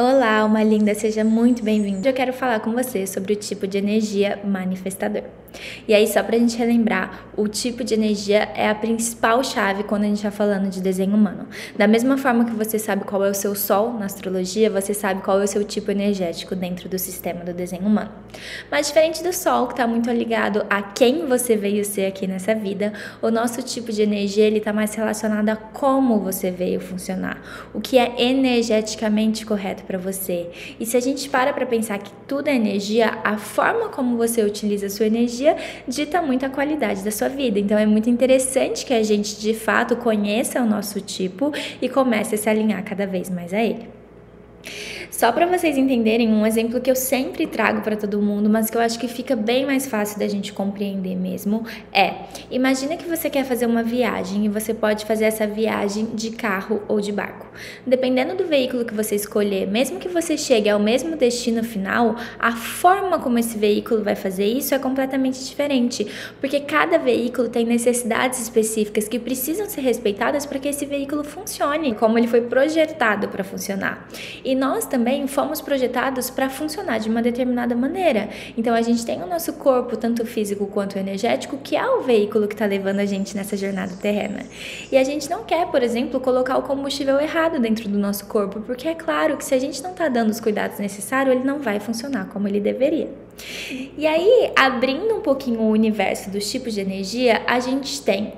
Olá, alma linda, seja muito bem-vinda. Eu quero falar com você sobre o tipo de energia manifestador. E aí, só pra gente relembrar, o tipo de energia é a principal chave quando a gente tá falando de desenho humano. Da mesma forma que você sabe qual é o seu sol na astrologia, você sabe qual é o seu tipo energético dentro do sistema do desenho humano. Mas diferente do sol, que tá muito ligado a quem você veio ser aqui nessa vida, o nosso tipo de energia, ele tá mais relacionado a como você veio funcionar, o que é energeticamente correto para você. E se a gente para pensar que tudo é energia, a forma como você utiliza a sua energia dita muito a qualidade da sua vida. Então é muito interessante que a gente de fato conheça o nosso tipo e comece a se alinhar cada vez mais a ele. Só para vocês entenderem, um exemplo que eu sempre trago para todo mundo, mas que eu acho que fica bem mais fácil da gente compreender mesmo, imagina que você quer fazer uma viagem e você pode fazer essa viagem de carro ou de barco. Dependendo do veículo que você escolher, mesmo que você chegue ao mesmo destino final, a forma como esse veículo vai fazer isso é completamente diferente, porque cada veículo tem necessidades específicas que precisam ser respeitadas para que esse veículo funcione, como ele foi projetado para funcionar. E nós também fomos projetados para funcionar de uma determinada maneira. Então a gente tem o nosso corpo, tanto físico quanto energético, que é o veículo que está levando a gente nessa jornada terrena. E a gente não quer, por exemplo, colocar o combustível errado dentro do nosso corpo, porque é claro que se a gente não está dando os cuidados necessários, ele não vai funcionar como ele deveria. E aí, abrindo um pouquinho o universo dos tipos de energia, a gente tem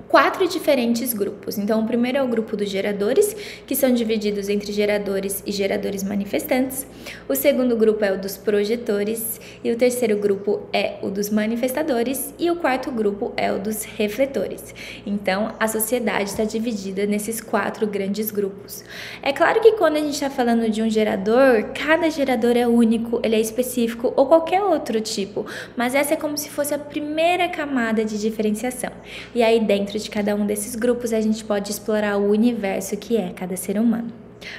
4 diferentes grupos. Então, o primeiro é o grupo dos geradores, que são divididos entre geradores e geradores manifestantes. O segundo grupo é o dos projetores. E o terceiro grupo é o dos manifestadores. E o quarto grupo é o dos refletores. Então, a sociedade está dividida nesses 4 grandes grupos. É claro que quando a gente está falando de um gerador, cada gerador é único, ele é específico ou qualquer outro tipo. Mas essa é como se fosse a primeira camada de diferenciação. E aí, dentro de cada um desses grupos, a gente pode explorar o universo que é cada ser humano.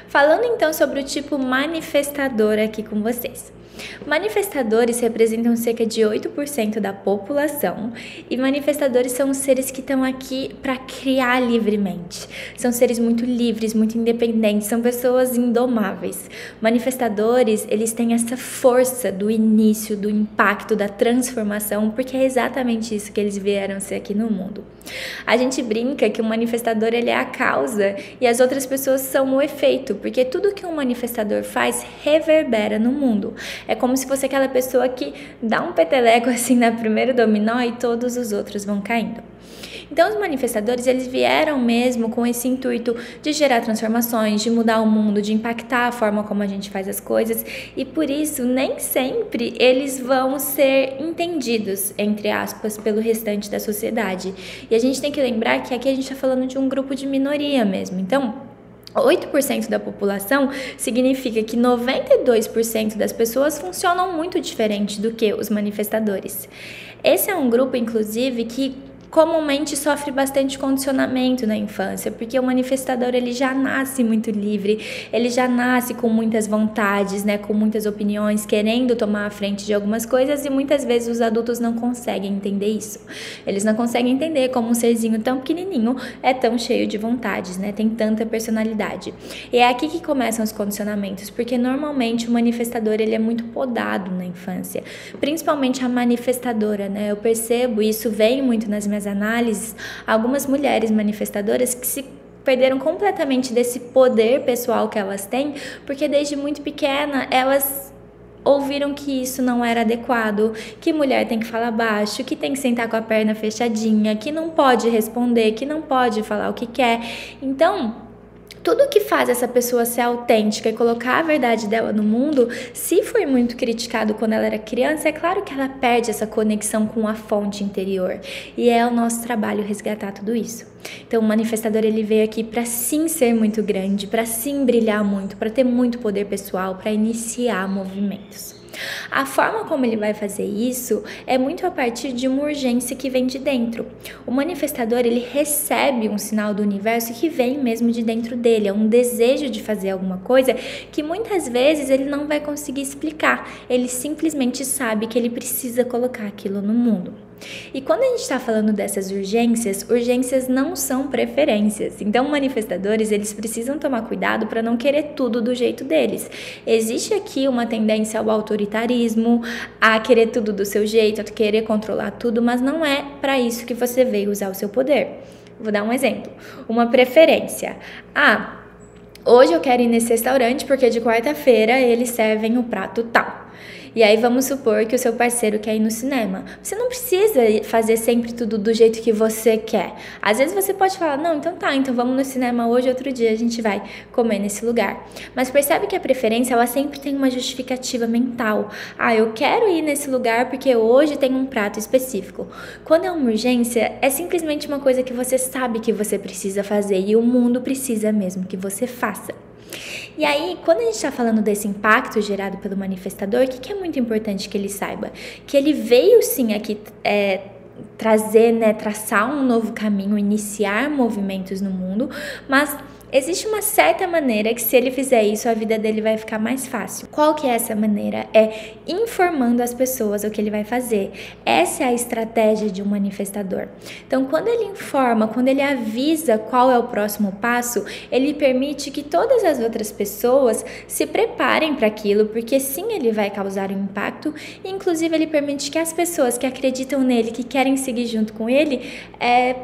Falando então sobre o tipo manifestador aqui com vocês. Manifestadores representam cerca de 8% da população e manifestadores são os seres que estão aqui para criar livremente. São seres muito livres, muito independentes, são pessoas indomáveis. Manifestadores, eles têm essa força do início, do impacto, da transformação, porque é exatamente isso que eles vieram ser aqui no mundo. A gente brinca que o manifestador ele é a causa e as outras pessoas são o efeito, porque tudo que um manifestador faz reverbera no mundo. É como se fosse aquela pessoa que dá um peteleco assim na primeira dominó e todos os outros vão caindo. Então, os manifestadores, eles vieram mesmo com esse intuito de gerar transformações, de mudar o mundo, de impactar a forma como a gente faz as coisas e por isso, nem sempre eles vão ser entendidos, entre aspas, pelo restante da sociedade. E a gente tem que lembrar que aqui a gente está falando de um grupo de minoria mesmo. Então, 8% da população significa que 92% das pessoas funcionam muito diferente do que os manifestadores. Esse é um grupo, inclusive, que comumente sofre bastante condicionamento na infância, porque o manifestador ele já nasce muito livre, ele já nasce com muitas vontades, né, com muitas opiniões, querendo tomar a frente de algumas coisas e muitas vezes os adultos não conseguem entender isso. Eles não conseguem entender como um serzinho tão pequenininho é tão cheio de vontades, né, tem tanta personalidade. E é aqui que começam os condicionamentos, porque normalmente o manifestador ele é muito podado na infância, principalmente a manifestadora, né, eu percebo isso, vem muito nas minhas análises, algumas mulheres manifestadoras que se perderam completamente desse poder pessoal que elas têm, porque desde muito pequena elas ouviram que isso não era adequado, que mulher tem que falar baixo, que tem que sentar com a perna fechadinha, que não pode responder, que não pode falar o que quer. Então, tudo que faz essa pessoa ser autêntica e colocar a verdade dela no mundo, se foi muito criticado quando ela era criança, é claro que ela perde essa conexão com a fonte interior. E é o nosso trabalho resgatar tudo isso. Então, o manifestador ele veio aqui para sim ser muito grande, para sim brilhar muito, para ter muito poder pessoal, para iniciar movimentos. A forma como ele vai fazer isso é muito a partir de uma urgência que vem de dentro. O manifestador, ele recebe um sinal do universo que vem mesmo de dentro dele, é um desejo de fazer alguma coisa que muitas vezes ele não vai conseguir explicar, ele simplesmente sabe que ele precisa colocar aquilo no mundo. E quando a gente está falando dessas urgências não são preferências. Então, manifestadores, eles precisam tomar cuidado para não querer tudo do jeito deles. Existe aqui uma tendência ao autoritarismo, a querer tudo do seu jeito, a querer controlar tudo, mas não é para isso que você veio usar o seu poder. Vou dar um exemplo. Uma preferência. Hoje eu quero ir nesse restaurante porque de quarta-feira eles servem o prato tal. E aí vamos supor que o seu parceiro quer ir no cinema. Você não precisa fazer sempre tudo do jeito que você quer. Às vezes você pode falar, não, então tá, então vamos no cinema hoje, outro dia a gente vai comer nesse lugar. Mas percebe que a preferência, ela sempre tem uma justificativa mental. Eu quero ir nesse lugar porque hoje tem um prato específico. Quando é uma urgência, é simplesmente uma coisa que você sabe que você precisa fazer e o mundo precisa mesmo que você faça. E aí, quando a gente está falando desse impacto gerado pelo manifestador, o que é muito importante que ele saiba? Que ele veio sim aqui traçar um novo caminho, iniciar movimentos no mundo, mas existe uma certa maneira que se ele fizer isso, a vida dele vai ficar mais fácil. Qual que é essa maneira? É informando as pessoas o que ele vai fazer. Essa é a estratégia de um manifestador. Então, quando ele informa, quando ele avisa qual é o próximo passo, ele permite que todas as outras pessoas se preparem para aquilo, porque sim, ele vai causar um impacto, e inclusive ele permite que as pessoas que acreditam nele, que querem seguir junto com ele,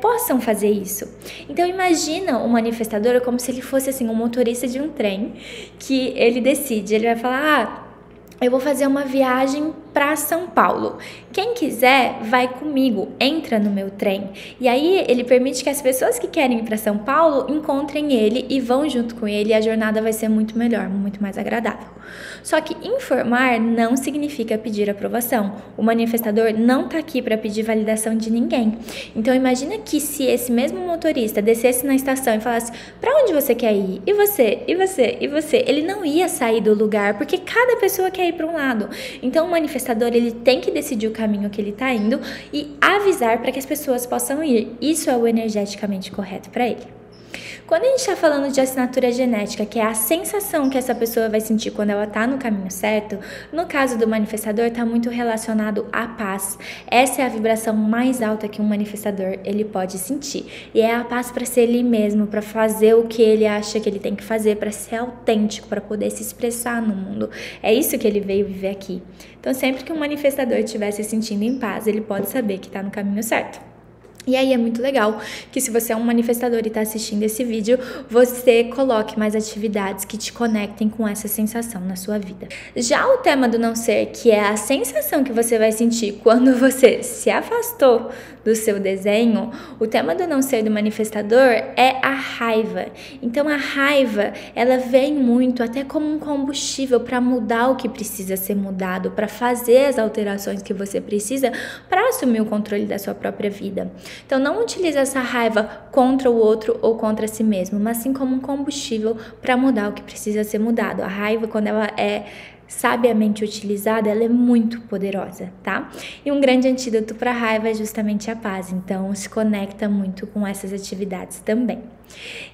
possam fazer isso. Então, imagina o manifestador como se ele fosse assim, um motorista de um trem, que ele decide, ele vai falar, eu vou fazer uma viagem para São Paulo. Quem quiser, vai comigo, entra no meu trem. E aí ele permite que as pessoas que querem ir para São Paulo encontrem ele e vão junto com ele, e a jornada vai ser muito melhor, muito mais agradável. Só que informar não significa pedir aprovação. O manifestador não está aqui para pedir validação de ninguém. Então imagina que se esse mesmo motorista descesse na estação e falasse, para onde você quer ir? E você? E você? E você? Ele não ia sair do lugar, porque cada pessoa quer ir para um lado. Então o manifestador, ele tem que decidir o caminho que ele está indo e avisar para que as pessoas possam ir. Isso é o energeticamente correto para ele. Quando a gente está falando de assinatura genética, que é a sensação que essa pessoa vai sentir quando ela está no caminho certo, no caso do manifestador, está muito relacionado à paz. Essa é a vibração mais alta que um manifestador ele pode sentir. E é a paz para ser ele mesmo, para fazer o que ele acha que ele tem que fazer, para ser autêntico, para poder se expressar no mundo. É isso que ele veio viver aqui. Então, sempre que um manifestador estiver se sentindo em paz, ele pode saber que está no caminho certo. E aí é muito legal que se você é um manifestador e está assistindo esse vídeo, você coloque mais atividades que te conectem com essa sensação na sua vida. Já o tema do não ser, que é a sensação que você vai sentir quando você se afastou do seu desenho, o tema do não ser do manifestador é a raiva. Então a raiva, ela vem muito até como um combustível para mudar o que precisa ser mudado, para fazer as alterações que você precisa para assumir o controle da sua própria vida. Então não utilize essa raiva contra o outro ou contra si mesmo, mas sim como um combustível para mudar o que precisa ser mudado. A raiva, quando ela é sabiamente utilizada, ela é muito poderosa, tá? E um grande antídoto para a raiva é justamente a paz, então se conecta muito com essas atividades também.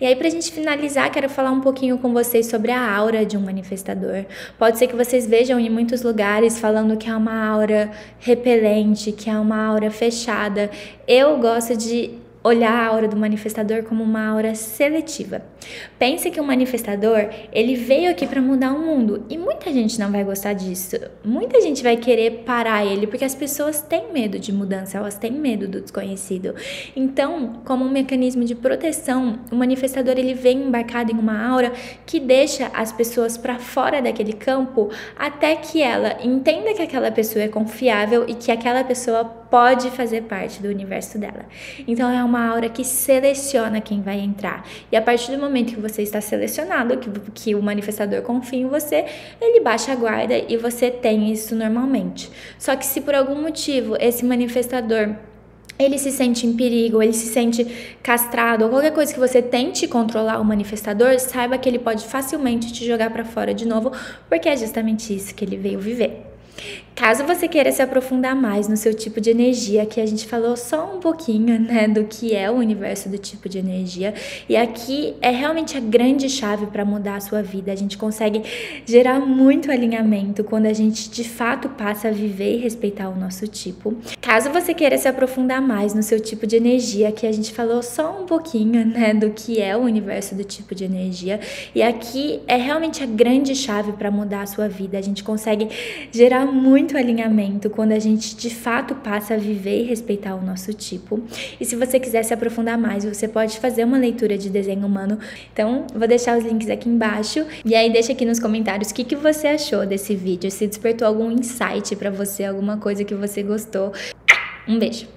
E aí, pra gente finalizar, quero falar um pouquinho com vocês sobre a aura de um manifestador. Pode ser que vocês vejam em muitos lugares falando que é uma aura repelente, que é uma aura fechada. Eu gosto de olhar a aura do manifestador como uma aura seletiva. Pense que um manifestador, ele veio aqui para mudar o mundo e muita gente não vai gostar disso. Muita gente vai querer parar ele porque as pessoas têm medo de mudança, elas têm medo do desconhecido. Então, como um mecanismo de proteção, o manifestador ele vem embarcado em uma aura que deixa as pessoas para fora daquele campo até que ela entenda que aquela pessoa é confiável e que aquela pessoa pode fazer parte do universo dela. Então é uma aura que seleciona quem vai entrar. E a partir do momento que você está selecionado, que o manifestador confia em você, ele baixa a guarda e você tem isso normalmente. Só que se por algum motivo esse manifestador ele se sente em perigo, ele se sente castrado, ou qualquer coisa que você tente controlar o manifestador, saiba que ele pode facilmente te jogar para fora de novo, porque é justamente isso que ele veio viver. Caso você queira se aprofundar mais no seu tipo de energia, aqui a gente falou só um pouquinho, né, do que é o universo do tipo de energia, e aqui é realmente a grande chave para mudar a sua vida. A gente consegue gerar muito alinhamento quando a gente de fato passa a viver e respeitar o nosso tipo. Caso você queira se aprofundar mais no seu tipo de energia, aqui a gente falou só um pouquinho, né, do que é o universo do tipo de energia, e aqui é realmente a grande chave para mudar a sua vida. A gente consegue gerar muito alinhamento quando a gente de fato passa a viver e respeitar o nosso tipo. E se você quiser se aprofundar mais, você pode fazer uma leitura de desenho humano. Então, vou deixar os links aqui embaixo. E aí deixa aqui nos comentários o que você achou desse vídeo, se despertou algum insight para você, alguma coisa que você gostou. Um beijo!